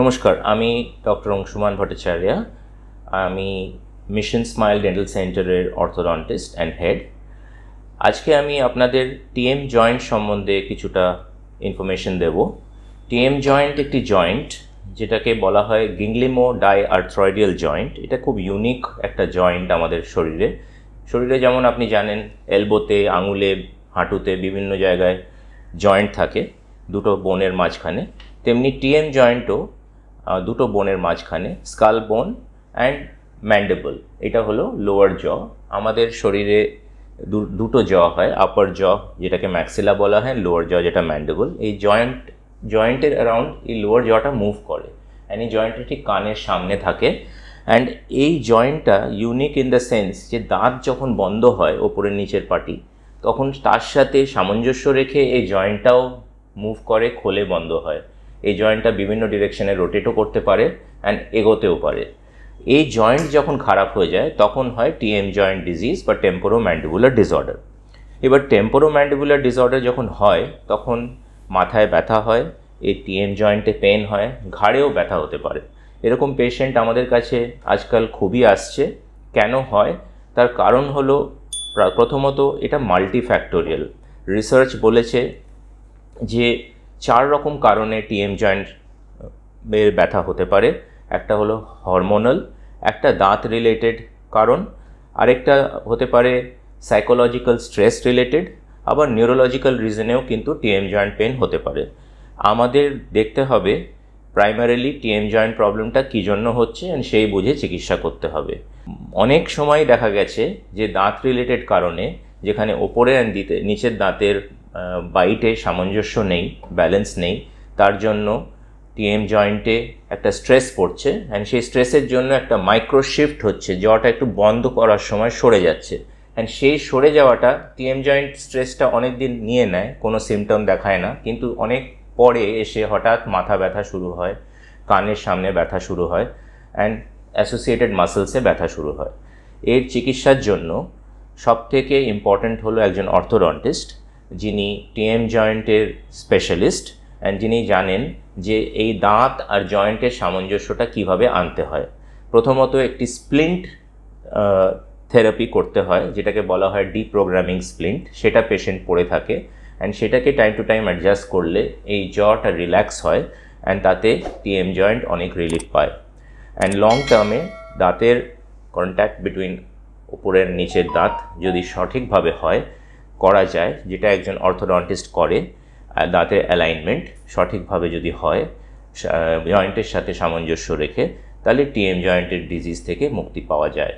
নমস্কার, আমি ডক্টর অংশুমান ভট্টাচার্য। আমি মিশন স্মাইল ডেন্টাল সেন্টারের অর্থোডন্টিস্ট অ্যান্ড হেড। আজকে আমি আপনাদের টিএম জয়েন্ট সম্বন্ধে কিছুটা ইনফরমেশন দেব। টিএম জয়েন্ট একটি জয়েন্ট যেটাকে বলা হয় গিংলিমো ডাই আর্থ্রয়েডিয়াল জয়েন্ট। এটা খুব ইউনিক একটা জয়েন্ট আমাদের শরীরে যেমন আপনি জানেন এলবোতে, আঙুলে, হাঁটুতে বিভিন্ন জায়গায় জয়েন্ট থাকে দুটো বোনের মাঝখানে, তেমনি টিএম জয়েন্টও দুটো বোনের মাঝখানে, স্কাল বোন অ্যান্ড ম্যান্ডিবল, এটা হলো লোয়ার জ। আমাদের শরীরে দুটো জ হয়, আপার জ যেটাকে ম্যাক্সিলা বলা হয়, লোয়ার জ যেটা ম্যান্ডিবল। এই জয়েন্টের অ্যারাউন্ড এই লোয়ার জটা মুভ করে অ্যান্ড এই জয়েন্টটা ঠিক কানের সামনে থাকে। অ্যান্ড এই জয়েন্টটা ইউনিক ইন দ্য সেন্স যে দাঁত যখন বন্ধ হয় ওপরের নিচের পাটি, তখন তার সাথে সামঞ্জস্য রেখে এই জয়েন্টটাও মুভ করে, খোলে, বন্ধ হয়। এই জয়েন্টটা বিভিন্ন ডিরেকশনে রোটেটও করতে পারে অ্যান্ড এগোতেও পারে। এই জয়েন্ট যখন খারাপ হয়ে যায় তখন হয় টিএম জয়েন্ট ডিজিজ বা টেম্পোরোম্যান্ডিবুলার ডিসঅর্ডার। এবার টেম্পোরোম্যান্ডিবুলার ডিসঅর্ডার যখন হয় তখন মাথায় ব্যথা হয়, এই টিএম জয়েন্টে পেন হয়, ঘাড়েও ব্যথা হতে পারে। এরকম পেশেন্ট আমাদের কাছে আজকাল খুবই আসছে। কেন হয়? তার কারণ হলো প্রথমত এটা মাল্টিফ্যাক্টোরিয়াল। রিসার্চ বলেছে যে 4 রকম কারণে টিএম জয়েন্টের ব্যথা হতে পারে। একটা হলো হরমোনাল, একটা দাঁত রিলেটেড কারণ, আরেকটা হতে পারে সাইকোলজিক্যাল স্ট্রেস রিলেটেড, আবার নিউরোলজিক্যাল রিজনেও কিন্তু টিএম জয়েন্ট পেন হতে পারে। আমাদের দেখতে হবে প্রাইমারিলি টিএম জয়েন্ট প্রবলেমটা কী জন্য হচ্ছে সেই বুঝে চিকিৎসা করতে হবে। অনেক সময় দেখা গেছে যে দাঁত রিলেটেড কারণে, যেখানে ওপরে নিচের দাঁতের বাইটে সামঞ্জস্য নেই, ব্যালেন্স নেই, তার জন্য টিএম জয়েন্টে একটা স্ট্রেস পড়ছে অ্যান্ড সেই স্ট্রেসের জন্য একটা মাইক্রো শিফট হচ্ছে, জটা একটু বন্ধ করার সময় সরে যাচ্ছে অ্যান্ড সেই সরে যাওয়াটা টিএম জয়েন্ট স্ট্রেসটা অনেক দিন নিয়ে নেয়, কোনো সিমটম দেখায় না, কিন্তু অনেক পরে এসে হঠাৎ মাথা ব্যথা শুরু হয়, কানের সামনে ব্যথা শুরু হয় অ্যান্ড অ্যাসোসিয়েটেড মাসেলসে ব্যথা শুরু হয়। এর চিকিৎসার জন্য সবথেকে ইম্পর্ট্যান্ট হলো একজন অর্থোডন্টিস্ট, যিনি টিএম জয়েন্টের স্পেশালিস্ট অ্যান্ড যিনি জানেন যে এই দাঁত আর জয়েন্টের সামঞ্জস্যটা কিভাবে আনতে হয়। প্রথমত একটি স্প্লিন্ট থেরাপি করতে হয়, যেটাকে বলা হয় ডিপ্রোগ্রামিং স্প্লিন্ট। সেটা পেশেন্ট পড়ে থাকে অ্যান্ড সেটাকে টাইম টু টাইম অ্যাডজাস্ট করলে এই জটা রিল্যাক্স হয় অ্যান্ড তাতে টিএম জয়েন্ট অনেক রিলিফ পায়। অ্যান্ড লং টার্মে দাঁতের কন্ট্যাক্ট বিটুইন উপরের নিচের দাঁত যদি সঠিকভাবে করা যায়, যেটা একজন অর্থোডন্টিস্ট করে, দাঁতের অ্যালাইনমেন্ট সঠিকভাবে যদি হয় জয়েন্টের সাথে সামঞ্জস্য রেখে, তাহলে টিএম জয়েন্টের ডিজিজ থেকে মুক্তি পাওয়া যায়।